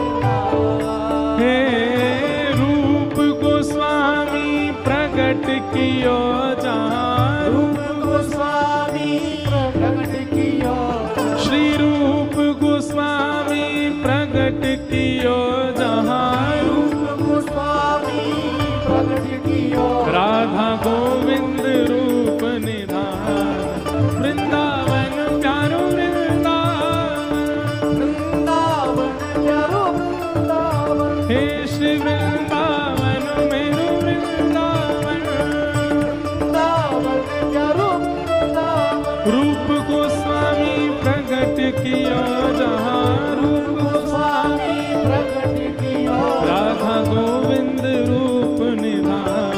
[SPEAKER 1] रूप को स्वामी प्रकट किया जहाँ
[SPEAKER 2] रूप गोस्वामी प्रकट किया
[SPEAKER 1] राधा गोविंद रूप निधान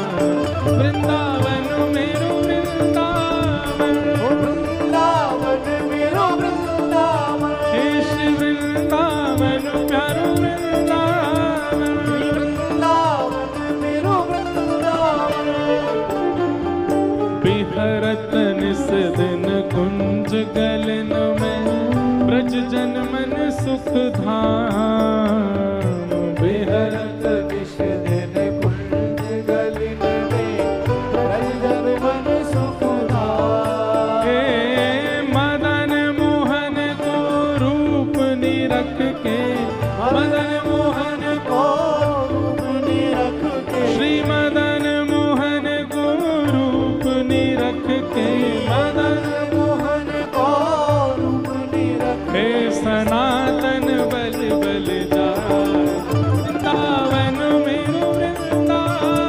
[SPEAKER 1] वृंदावन मेरो वृंदावन
[SPEAKER 2] ओ वृंदावन मेरो वृंदावन
[SPEAKER 1] हे श्री वृंदावन प्यारो वृंदावन
[SPEAKER 2] वृंदावन मेरो वृंदावन
[SPEAKER 1] बिहरत निस दिन कुंज गलन में ब्रज जन मन सुख धाम बिहरत
[SPEAKER 2] विष दिन कुंज गलिन में ब्रज जन मन सुख धाम
[SPEAKER 1] हे मदन मोहन को रूप निरख के मदन मोहन
[SPEAKER 2] को रूप निरख के
[SPEAKER 1] श्री मदन मोहन को रूप निरख के मदन
[SPEAKER 2] मोहन को रूप निरख
[SPEAKER 1] हे सनातन बल बल जा वृंदावन मेरो वृंदावन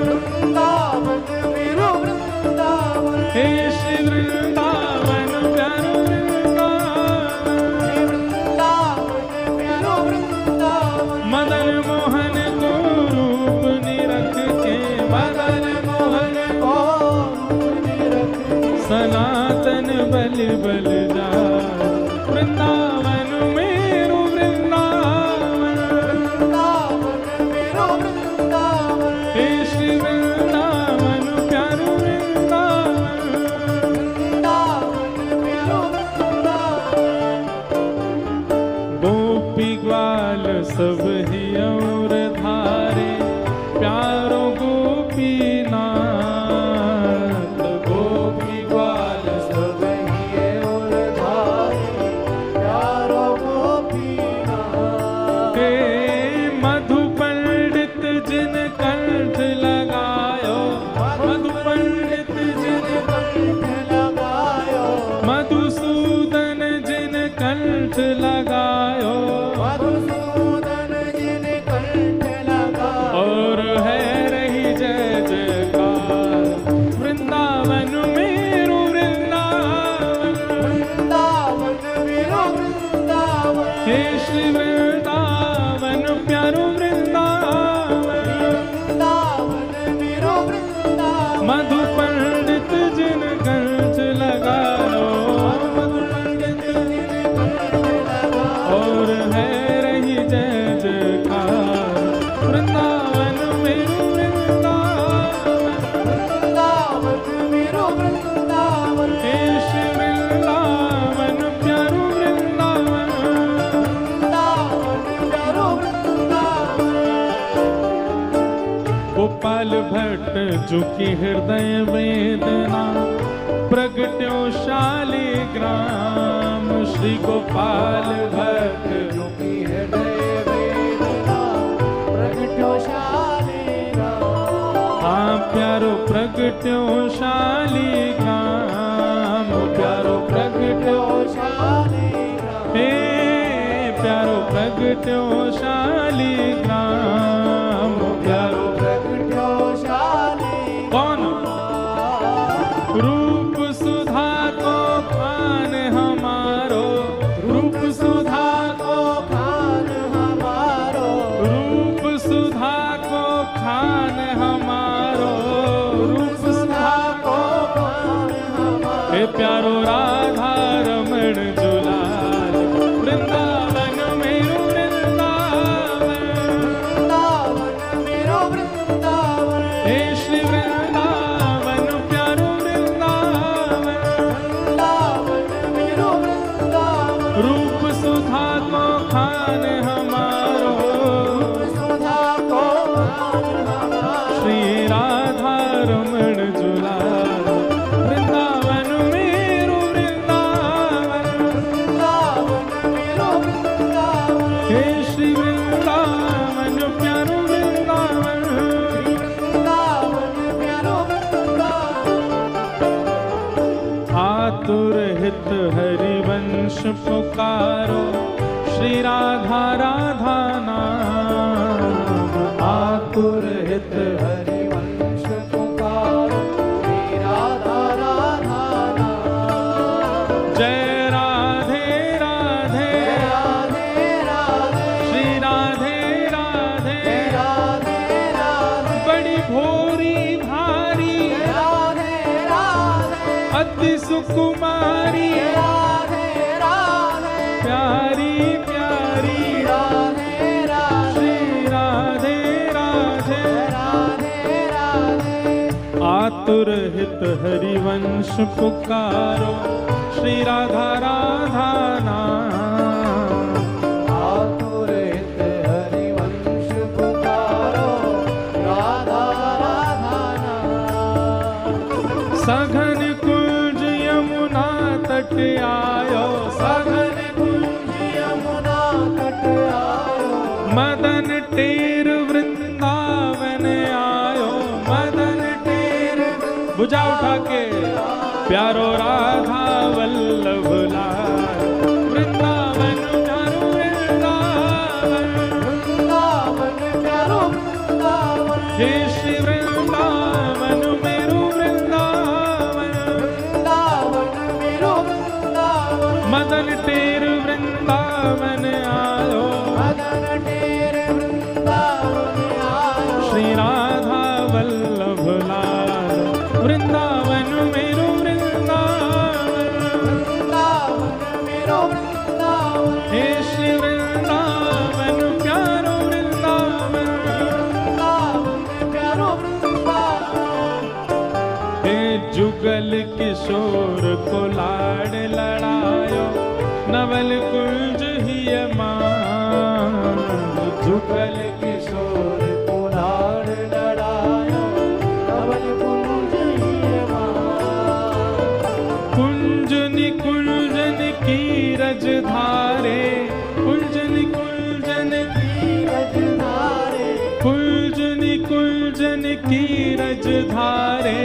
[SPEAKER 2] वृंदावन मेरो वृंदावन
[SPEAKER 1] हे श्री वृंदावन प्यारो वृंदावन
[SPEAKER 2] वृंदावन मेरो वृंदावन
[SPEAKER 1] मदन मोहन को रूप निरख के मदन मोहन
[SPEAKER 2] को रूप निरख के
[SPEAKER 1] सनातन बल बल जा वृंदावन मेरो वृंदावन
[SPEAKER 2] वृंदावन मेरो वृंदावन
[SPEAKER 1] हे श्री वृंदावन प्यारो वृंदावन
[SPEAKER 2] वृंदावन मेरो वृंदावन
[SPEAKER 1] गोपी ग्वाल सब ही और धारे प्यारो गोपी नाथ गोपी ग्वाल
[SPEAKER 2] सब ही और धारे प्यारो गोपीनाथ
[SPEAKER 1] हे मधु पंडित जिन कंठ लगायो मधु पंडित जिन
[SPEAKER 2] कंठ लगायो
[SPEAKER 1] मधुसूदन जिन कंठ लगायो
[SPEAKER 2] मधुसूदन जिन कंठ लगायो
[SPEAKER 1] और है रही जय जयकार वृंदावन मेरो वृंदावन
[SPEAKER 2] वृंदावन मेरो वृंदावन
[SPEAKER 1] हे श्री वृंदावन प्यारो वृंदावन
[SPEAKER 2] वृंदावन मेरो वृंदावन
[SPEAKER 1] मधु पंडित जिन कंठ लगायो
[SPEAKER 2] मधु पंडित जिन कंठ लगायो
[SPEAKER 1] और है रही जय जयकार वृंदावन मेरो वृंदावन
[SPEAKER 2] वृंदावन मेरो वृंदावन
[SPEAKER 1] हे श्री वृंदावन प्यारो वृंदावन
[SPEAKER 2] वृंदावन मेरो वृंदावन
[SPEAKER 1] गोपाल भट्ट जो की हृदय वेदना प्रगट्यो शालिग्राम श्री गोपाल भट्ट
[SPEAKER 2] की हृदय वेदना प्रगट्यो शालिग्राम
[SPEAKER 1] हाँ प्यारो प्रगट्यो शालिग्राम प्यारो प्रगट्यो
[SPEAKER 2] शालिग्राम
[SPEAKER 1] हे प्यारो प्रगट्यो शालिग्राम प्यारो
[SPEAKER 2] प्रगट्यो शालिग्राम
[SPEAKER 1] कौन रूप सुधा को खान हमारो रूप सुधा को
[SPEAKER 2] खान हमारो
[SPEAKER 1] रूप सुधा को खान हमारो रूप सुधा
[SPEAKER 2] को खान हमारो
[SPEAKER 1] हे प्यारो राधा रमण जुलाल वृंदावन मेरो वृंदावन
[SPEAKER 2] वृंदावन मेरो वृंदावन
[SPEAKER 1] हे श्री वृंदावन प्यारो वृंदावन
[SPEAKER 2] वृंदावन मेरो वृंदावन
[SPEAKER 1] रूप सुधा को खान हमारो
[SPEAKER 2] सुधा को खान हमारो
[SPEAKER 1] श्री राधा रमण जुलाल वृंदावन मेरो वृंदावन
[SPEAKER 2] वृंदावन मेरो वृंदावन
[SPEAKER 1] हे श्री वृंदावन प्यारो वृंदावन
[SPEAKER 2] वृंदावन मेरो वृंदावन
[SPEAKER 1] आतुर हित हरिवंश पुकारो श्री राधा राधा नाम आतुर हित
[SPEAKER 2] हरिवंश पुकारो श्री राधा राधा नाम
[SPEAKER 1] अति सुकुमारी
[SPEAKER 2] राधे राधे
[SPEAKER 1] प्यारी प्यारी
[SPEAKER 2] राधे राधे
[SPEAKER 1] श्री राधे राधे
[SPEAKER 2] राधे राधे
[SPEAKER 1] आतुर हित हरिवंश पुकारो श्री राधा राधा नाम
[SPEAKER 2] आतुर हित हरिवंश पुकारो राधा राधा नाम
[SPEAKER 1] सघन कुंज यमुना तट आयो
[SPEAKER 2] सघन कुंज यमुना तट आयो
[SPEAKER 1] मदन टेर वृंदावन आयो मदन टेर भुजा उठा के प्यारो राधा वल्लभ लाल वृंदावन प्यारो वृंदावन
[SPEAKER 2] वृंदावन प्यारो वृंदावन
[SPEAKER 1] हे श्री वृंदावन मेरो वृंदावन
[SPEAKER 2] वृंदावन मेरो वृंदावन
[SPEAKER 1] मदन टेर वृंदावन आयो
[SPEAKER 2] मदन टेर वृंदावन आयो
[SPEAKER 1] श्री राधा वल्लभ लाल वृंदावन मेरो वृंदावन
[SPEAKER 2] वृंदावन मेरो वृंदावन
[SPEAKER 1] हे श्री वृंदावन प्यारो वृंदावन
[SPEAKER 2] वृंदावन प्यारो वृंदावन
[SPEAKER 1] हे जुगल किशोर को लाड लड़ायो नवल कुंज ही मान जुगल
[SPEAKER 2] किशोर को लाड लड़ायो नवल कुंज ही मान
[SPEAKER 1] कुंजनि कुंजन की रज धारे कुंजनि कुंजन
[SPEAKER 2] नीरज धारे
[SPEAKER 1] कुंजनि कुंजन की रज धारे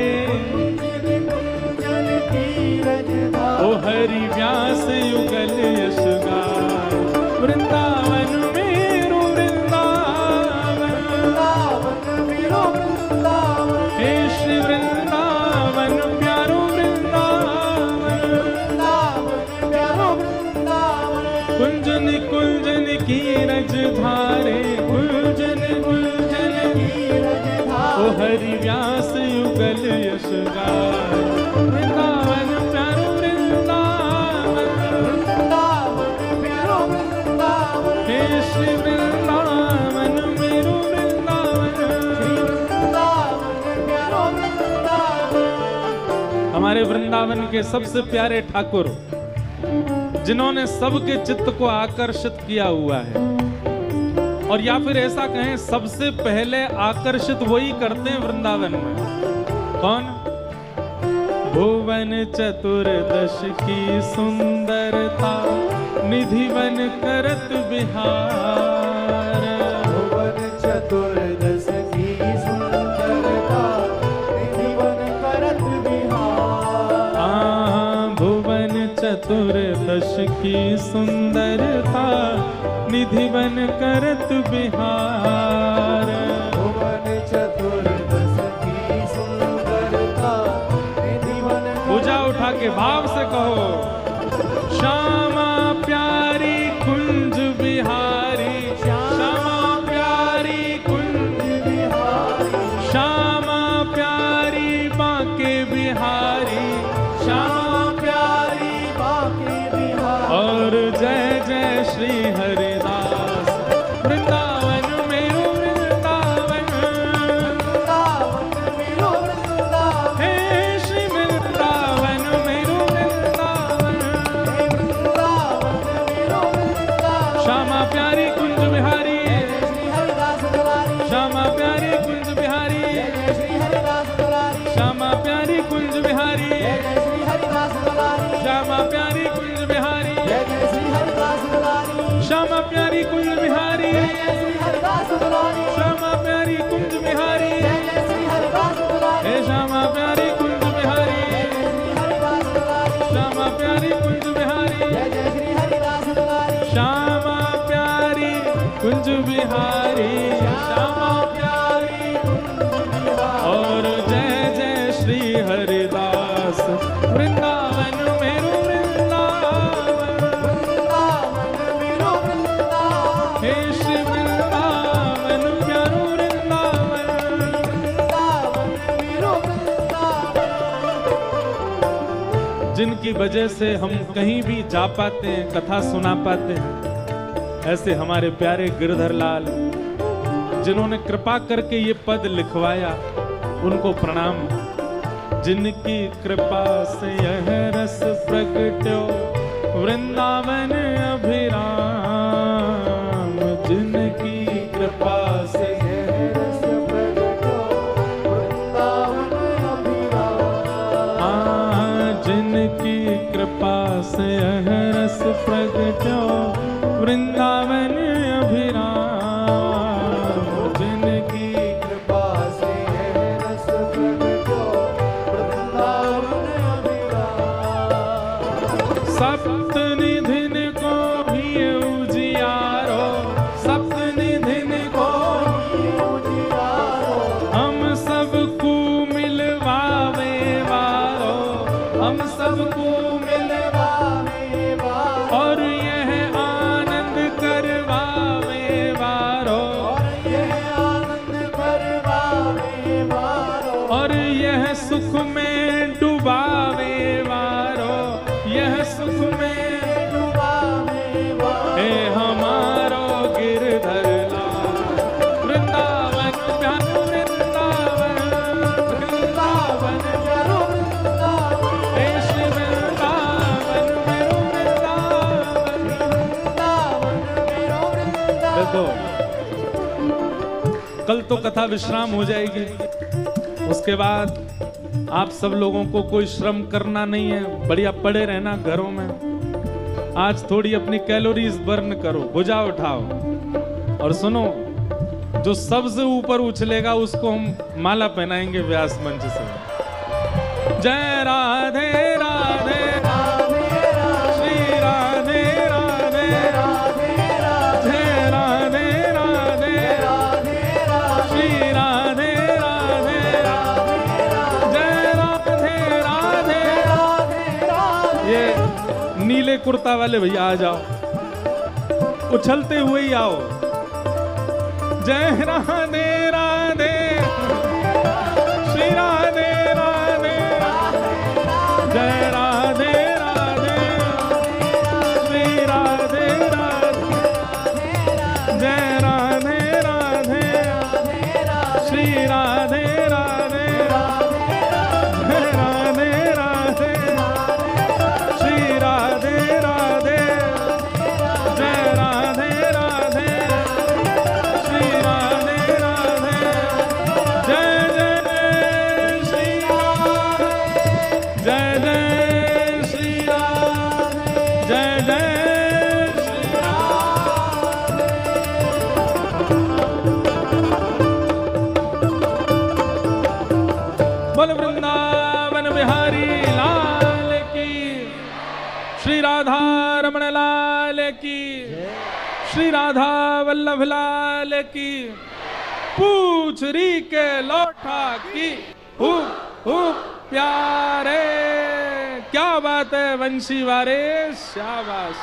[SPEAKER 2] कुंजन नीरज धारे
[SPEAKER 1] ओ हरि व्यास युगल यश गाय वृंदावन मेरो वृंदावन
[SPEAKER 2] वृंदावन मेरो वृंदावन
[SPEAKER 1] हे श्री वृंदावन प्यारो वृंदावन
[SPEAKER 2] वृंदावन प्यारो वृंदावन
[SPEAKER 1] कुंजन कुंजन की रज धारे कुंजन कुंजन
[SPEAKER 2] नीरज
[SPEAKER 1] ओ
[SPEAKER 2] धारे
[SPEAKER 1] हरि व्यास युगल यश गाय वृंदावन प्यारो वृंदावन
[SPEAKER 2] वृंदावन प्यारो वृंदावन
[SPEAKER 1] हे श्री वृंदावन मेरो वृंदावन
[SPEAKER 2] वृंदावन प्यारो वृंदावन
[SPEAKER 1] हमारे वृंदावन के सबसे प्यारे ठाकुर जिन्होंने सबके चित्त को आकर्षित किया हुआ है और या फिर ऐसा कहें सबसे पहले आकर्षित वही करते हैं वृंदावन में। कौन? भुवन चतुर्दश की सुंदरता निधिवन करत बिहार
[SPEAKER 2] भुवन चतुर्दश की सुंदरता निधिवन करत बिहार
[SPEAKER 1] भुवन चतुर्दश की सुंदरता निधिवन करत बिहार
[SPEAKER 2] भुवन चतुर्दश की सुंदरता निधिवन
[SPEAKER 1] पूजा उठा के भाव से कहो श्यामा प्यारी कुंज बिहारी श्यामा प्यारी कुंज
[SPEAKER 2] बिहारी
[SPEAKER 1] श्यामा प्यारी बांके बिहारी श्यामा
[SPEAKER 2] प्यारी बाकी बिहारी
[SPEAKER 1] और जय जय श्री हरिदास वृंदावन मेरो वृंदावन
[SPEAKER 2] वृंदावन मेरो वृंदावन
[SPEAKER 1] हे श्री वृंदावन मेरो वृंदावन
[SPEAKER 2] हे वृंदावन मेरो वृंदावन
[SPEAKER 1] श्यामा प्यारी कुंज बिहारी
[SPEAKER 2] श्री हरिदास दुलारी
[SPEAKER 1] श्यामा प्यारी कुंज बिहारी
[SPEAKER 2] श्री हरिदास दुलारी
[SPEAKER 1] श्यामा प्यारी कुंज बिहारी
[SPEAKER 2] श्री हरिदास दुलारी
[SPEAKER 1] श्यामा प्यारी कुंज बिहारी
[SPEAKER 2] श्री हरिदास दुलारी
[SPEAKER 1] श्यामा प्यारी कुंज बिहारी
[SPEAKER 2] श्री हरिदास दुलारी
[SPEAKER 1] श्यामा प्यारी कुंज बिहारी
[SPEAKER 2] श्री हरिदास दुलारी
[SPEAKER 1] हे श्यामा प्यारी कुंज बिहारी
[SPEAKER 2] श्री हरिदास दुलारी
[SPEAKER 1] श्यामा प्यारी कुंज बिहारी
[SPEAKER 2] श्री हरिदास दुलारी
[SPEAKER 1] श्यामा प्यारी कुंज बिहारी श्यामा
[SPEAKER 2] प्यारी
[SPEAKER 1] और जय जय श्री हरिदास वृंदावन मेरो वृंदावन
[SPEAKER 2] वृंदावन मेरो वृंदावन
[SPEAKER 1] हे श्री वृंदावन प्यारो वृंदावन
[SPEAKER 2] वृंदावन मेरो वृंदावन
[SPEAKER 1] जिनकी वजह से हम कहीं भी जा पाते हैं, कथा सुना पाते हैं, ऐसे हमारे प्यारे गिरधर लाल जिन्होंने कृपा करके ये पद लिखवाया, उनको प्रणाम। जिनकी कृपा से यह रस प्रगट्यो वृंदावन अभिराम, जिनकी कृपा से
[SPEAKER 2] यह रस प्रगट्यो वृंदावन अभिराम।
[SPEAKER 1] जिनकी कृपा से यह रस प्रगट्यो वृंदावन अभिराम, जिनकी
[SPEAKER 2] कृपा से यह रस प्रगट्यो वृंदावन अभिराम।
[SPEAKER 1] सप्त निधिन को भी उजियारो, सप्त निधिन को
[SPEAKER 2] उजियारो,
[SPEAKER 1] हम सबको मिलवावे वारो, हम सबको
[SPEAKER 2] मिलवावे वारो,
[SPEAKER 1] और यह आनंद करवावे वारो,
[SPEAKER 2] और यह आनंद करवावे वारो,
[SPEAKER 1] और यह सुख में डुबावे वारो, यह सुख में
[SPEAKER 2] डुबावे वारो।
[SPEAKER 1] हे हमारो गिरधर लाल, वृंदावन प्यार वृंदावन, वृंदावन
[SPEAKER 2] प्यारो वृंदावन,
[SPEAKER 1] हे श्री वृंदावन मेरो वृंदावन।
[SPEAKER 2] वृंदावन मेरो वृंदावन।
[SPEAKER 1] देखो, कल तो कथा विश्राम हो जाएगी, उसके बाद आप सब लोगों को कोई श्रम करना नहीं है, बढ़िया पड़े रहना घरों में। आज थोड़ी अपनी कैलोरीज बर्न करो, भुजा उठाओ, और सुनो, जो सबसे ऊपर उछलेगा उसको हम माला पहनाएंगे व्यास मंच से। जय राधे राधे श्री राधे राधे, जय राधे राधे श्री राधे राधे, जय राधे राधे। ये नीले कुर्ता वाले भैया आ जाओ, उछलते हुए ही आओ। जय राधे राधे श्री राधे राधे, जय राधे राधे श्री राधे राधे, जय राधे राधे श्री राधे राधे, जय राधे राधे श्री राधे राधे, जय राधे राधे श्री राधे राधे, जय जय श्री राधे, जय जय श्री राधे, जय जय श्री राधे। बोल वृंदावन बिहारी लाल की, श्री राधा रमण लाल की, श्री राधा वल्लभ लाल की, पूछरी के लौटा की, हुप हुप प्यारे। क्या बात है वंशी वारे, शाबाश।